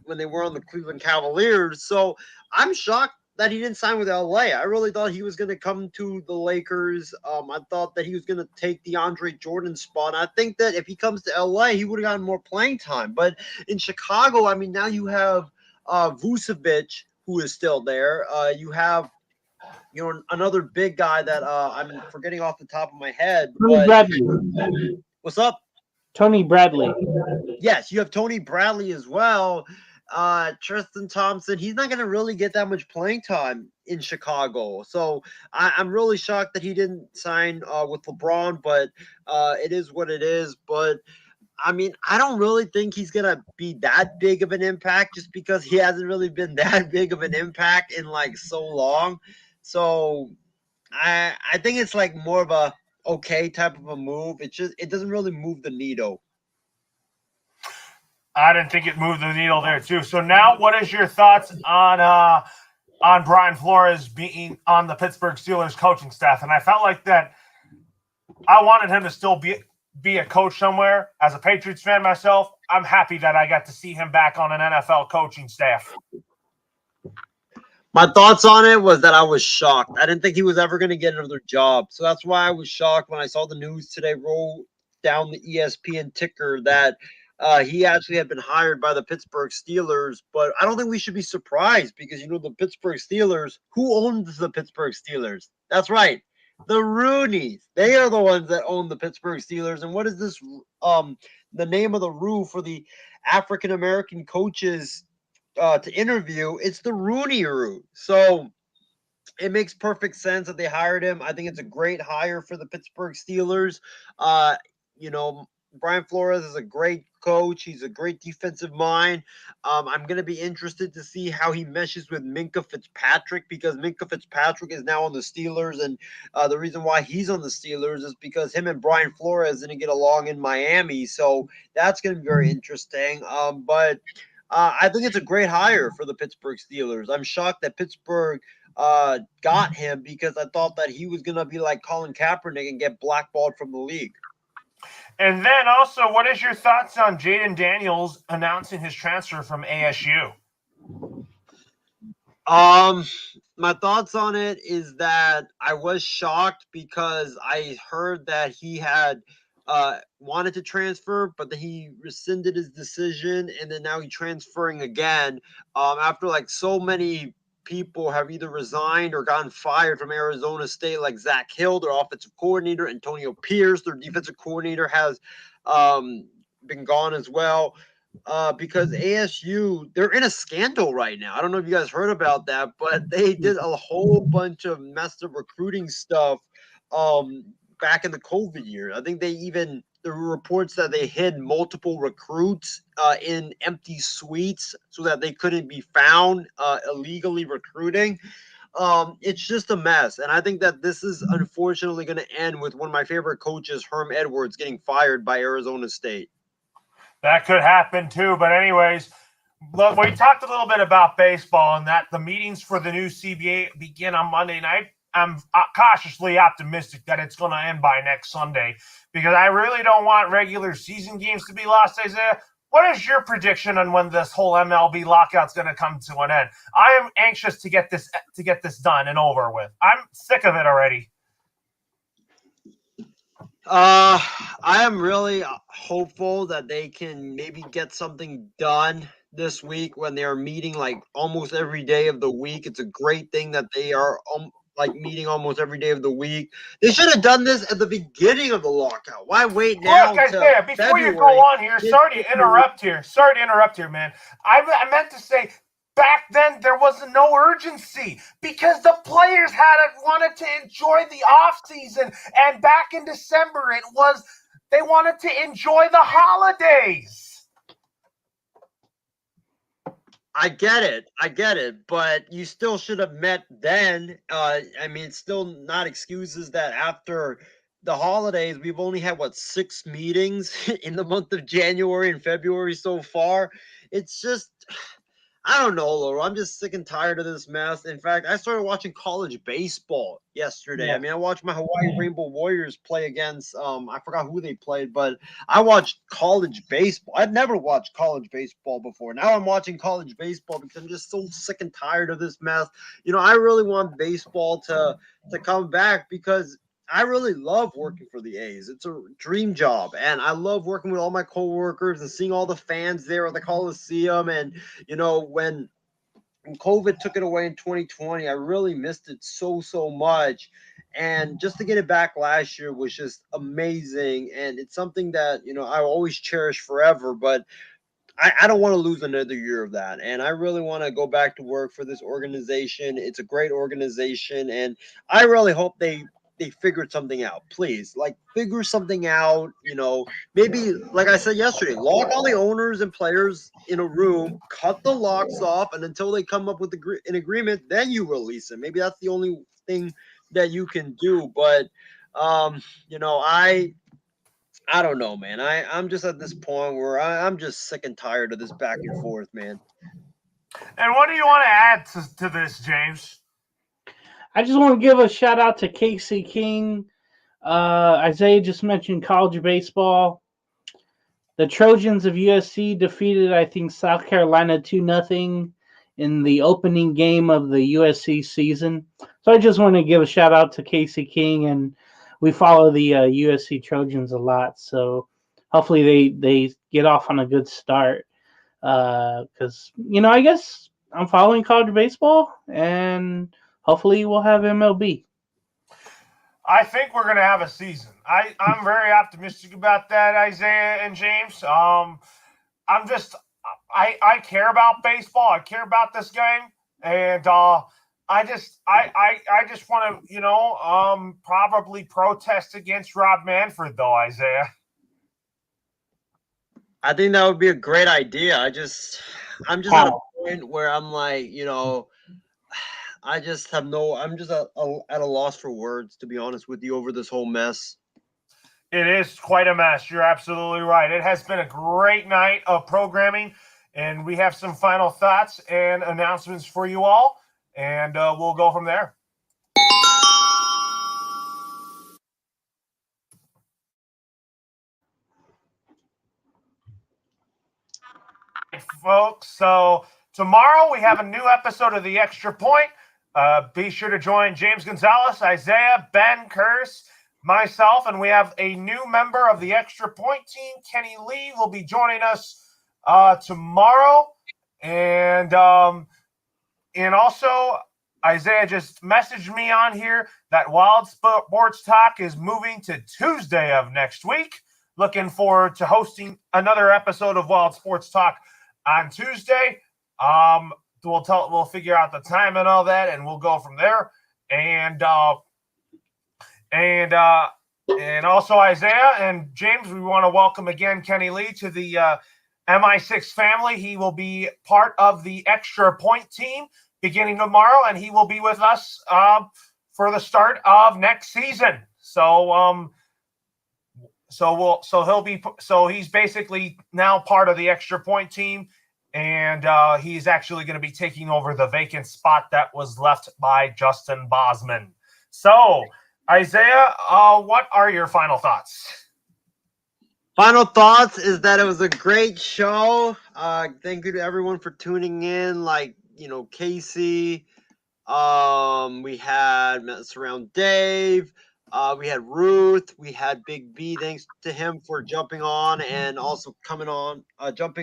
when they were on the Cleveland Cavaliers. So I'm shocked that he didn't sign with LA. I really thought he was going to come to the Lakers. I thought that he was going to take the Andre Jordan spot. I think that if he comes to LA, he would have gotten more playing time. But in Chicago, I mean, now you have Vucevic, who is still there. You have, you know, another big guy that I'm forgetting off the top of my head. Tony Bradley. What's up? Tony Bradley. Yes, you have Tony Bradley as well. Tristan Thompson, he's not going to really get that much playing time in Chicago. So I'm really shocked that he didn't sign with LeBron, but it is what it is. But I mean, I don't really think he's going to be that big of an impact just because he hasn't really been that big of an impact in like so long. So I think it's like more of a okay type of a move. It doesn't really move the needle. I didn't think it moved the needle there too. So now, what is your thoughts on Brian Flores being on the Pittsburgh Steelers coaching staff? And I felt like that I wanted him to still be a coach somewhere. As a Patriots fan myself, I'm happy that I got to see him back on an NFL coaching staff. My thoughts on it was that I was shocked. I didn't think he was ever going to get another job. So that's why I was shocked when I saw the news today roll down the ESPN ticker that he actually had been hired by the Pittsburgh Steelers. But I don't think we should be surprised because, you know, the Pittsburgh Steelers, who owns the Pittsburgh Steelers? That's right. The Rooneys. They are the ones that own the Pittsburgh Steelers. And what is this? The name of the rule for the African-American coaches to interview? It's the Rooney Rule. So it makes perfect sense that they hired him. I think it's a great hire for the Pittsburgh Steelers. You know, Brian Flores is a great coach. He's a great defensive mind. I'm going to be interested to see how he meshes with Minkah Fitzpatrick because Minkah Fitzpatrick is now on the Steelers. And the reason why he's on the Steelers is because him and Brian Flores didn't get along in Miami. So that's going to be very interesting. But I think it's a great hire for the Pittsburgh Steelers. I'm shocked that Pittsburgh got him because I thought that he was going to be like Colin Kaepernick and get blackballed from the league. And then also, what is your thoughts on Jaden Daniels announcing his transfer from ASU? My thoughts on it is that I was shocked because I heard that he had wanted to transfer, but then he rescinded his decision, and then now he's transferring again after like so many people have either resigned or gotten fired from Arizona State, like Zach Hill, their offensive coordinator, Antonio Pierce, their defensive coordinator, has been gone as well. Because ASU, they're in a scandal right now. I don't know if you guys heard about that, but they did a whole bunch of messed up recruiting stuff back in the COVID year. I think there were reports that they hid multiple recruits in empty suites so that they couldn't be found illegally recruiting. It's just a mess. And I think that this is unfortunately going to end with one of my favorite coaches, Herm Edwards, getting fired by Arizona State. That could happen too. But anyways, look, we talked a little bit about baseball and that the meetings for the new CBA begin on Monday night. I'm cautiously optimistic that it's going to end by next Sunday because I really don't want regular season games to be lost, Isaiah. What is your prediction on when this whole MLB lockout's going to come to an end? I am anxious to get this done and over with. I'm sick of it already. I am really hopeful that they can maybe get something done this week when they are meeting like almost every day of the week. It's a great thing that they are like meeting almost every day of the week. They should have done this at the beginning of the lockout. Why wait now? Look, Isaiah, before you go on here, sorry to interrupt here, man. I meant to say, back then there was no urgency because the players wanted to enjoy the offseason, and back in December they wanted to enjoy the holidays. I get it, but you still should have met then. I mean, it's still not excuses that after the holidays, we've only had, 6 meetings in the month of January and February so far. It's just, I don't know, Laura. I'm just sick and tired of this mess. In fact, I started watching college baseball yesterday. Yeah. I mean, I watched my Hawaii Rainbow Warriors play against, I forgot who they played, but I watched college baseball. I'd never watched college baseball before. Now I'm watching college baseball because I'm just so sick and tired of this mess. You know, I really want baseball to come back because I really love working for the A's. It's a dream job, and I love working with all my coworkers and seeing all the fans there at the Coliseum. And you know, when COVID took it away in 2020, I really missed it so much. And just to get it back last year was just amazing, and it's something that I always cherish forever. But I don't want to lose another year of that, and I really want to go back to work for this organization. It's a great organization, and I really hope they figured something out. Please, figure something out. Maybe, like I said yesterday, lock all the owners and players in a room, cut the locks off, and until they come up with an agreement, then you release them. Maybe that's the only thing that you can do. But, I don't know, man. I'm just at this point where I'm just sick and tired of this back and forth, man. And what do you want to add to this, James? I just want to give a shout out to Casey King. Isaiah just mentioned college baseball. The Trojans of USC defeated, I think, South Carolina 2-0 in the opening game of the USC season. So I just want to give a shout out to Casey King, and we follow the USC Trojans a lot. So hopefully they get off on a good start. Because, I guess I'm following college baseball, and hopefully we'll have MLB. I think we're going to have a season. I'm very optimistic about that, Isaiah and James. I care about baseball. I care about this game. And I just want to, probably protest against Rob Manfred, though, Isaiah. I think that would be a great idea. I'm just at a point where I'm like, I'm just at a loss for words, to be honest with you, over this whole mess. It is quite a mess. You're absolutely right. It has been a great night of programming, and we have some final thoughts and announcements for you all, and we'll go from there. Folks, so tomorrow we have a new episode of The Extra Point. Be sure to join James Gonzalez, Isaiah, Ben Curse, myself, and we have a new member of the Extra Point team. Kenny Lee will be joining us tomorrow. And And also, Isaiah just messaged me on here that Wild Sports Talk is moving to Tuesday of next week. Looking forward to hosting another episode of Wild Sports Talk on Tuesday. We'll figure out the time and all that, and we'll go from there. And also Isaiah and James, we want to welcome again Kenny Lee to the MI6 family. He will be part of the Extra Point team beginning tomorrow, and he will be with us for the start of next season. So he's basically now part of the Extra Point team, and he's actually going to be taking over the vacant spot that was left by Justin Bosman. So, Isaiah, what are your final thoughts? Final thoughts is that it was a great show. Thank you to everyone for tuning in. Like, Casey. We had Mess Around Dave. We had Ruth. We had Big B. Thanks to him for jumping on and also jumping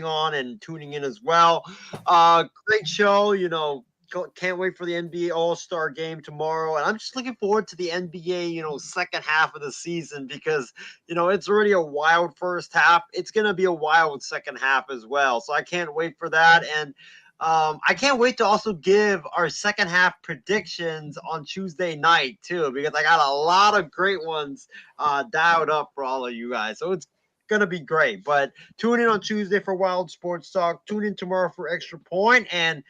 on and tuning in as well. Great show. Can't wait for the NBA All-Star game tomorrow. And I'm just looking forward to the NBA, second half of the season because, it's already a wild first half. It's going to be a wild second half as well. So I can't wait for that. And I can't wait to also give our second half predictions on Tuesday night too, because I got a lot of great ones dialed up for all of you guys. So it's going to be great. But tune in on Tuesday for Wild Sports Talk. Tune in tomorrow for Extra Point. And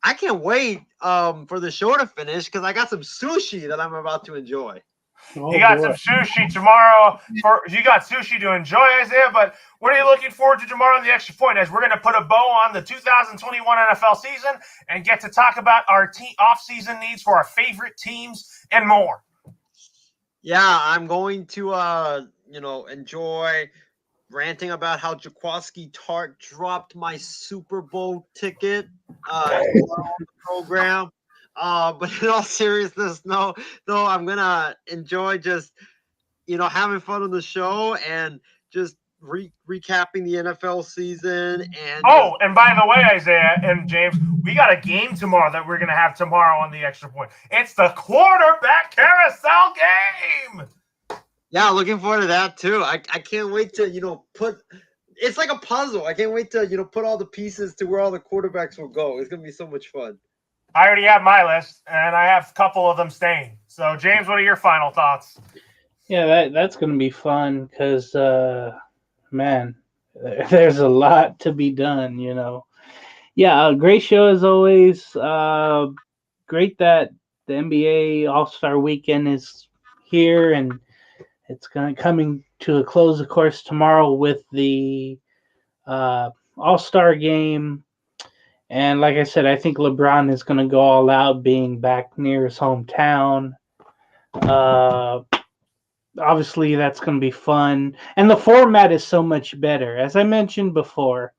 I can't wait for the show to finish because I got some sushi that I'm about to enjoy. You got some sushi tomorrow. You got sushi to enjoy, Isaiah. But what are you looking forward to tomorrow on the Extra Point? As we're going to put a bow on the 2021 NFL season and get to talk about our off-season needs for our favorite teams and more. Yeah, I'm going to enjoy ranting about how Jaquaski Tart dropped my Super Bowl ticket on the program. But in all seriousness, no, I'm going to enjoy just, having fun on the show and just recapping the NFL season. And by the way, Isaiah and James, we got a game tomorrow that we're going to have tomorrow on the Extra Point. It's the quarterback carousel game. Yeah, looking forward to that too. I can't wait to, it's like a puzzle. I can't wait to, put all the pieces to where all the quarterbacks will go. It's going to be so much fun. I already have my list, and I have a couple of them staying. So, James, what are your final thoughts? Yeah, that's going to be fun because, man, there's a lot to be done, Yeah, great show as always. Great that the NBA All-Star Weekend is here, and it's coming to a close, of course, tomorrow with the All-Star game. And like I said, I think LeBron is going to go all out being back near his hometown. Obviously, that's going to be fun. And the format is so much better. As I mentioned before,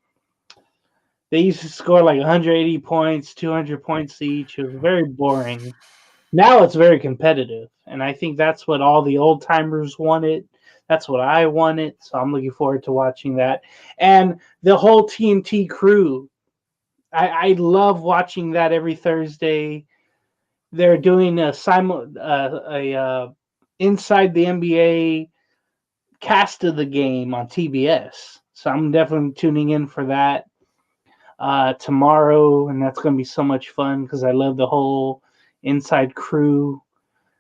they used to score like 180 points, 200 points each. It was very boring. Now it's very competitive. And I think that's what all the old-timers wanted. That's what I wanted. So I'm looking forward to watching that. And the whole TNT crew, I love watching that every Thursday. They're doing a inside the NBA cast of the game on TBS. So I'm definitely tuning in for that tomorrow, and that's going to be so much fun because I love the whole inside crew.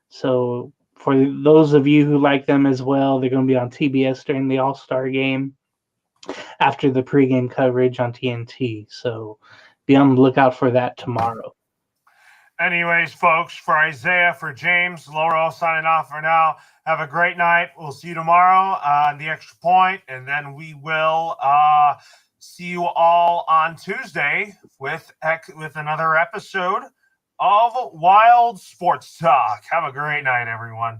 So for those of you who like them as well, they're going to be on TBS during the All-Star game after the pregame coverage on TNT. So be on the lookout for that tomorrow. Anyways, folks, for Isaiah, for James, Laurel signing off for now. Have a great night. We'll see you tomorrow on the Extra Point, and then we will see you all on Tuesday with another episode of Wild Sports Talk. Have a great night, everyone.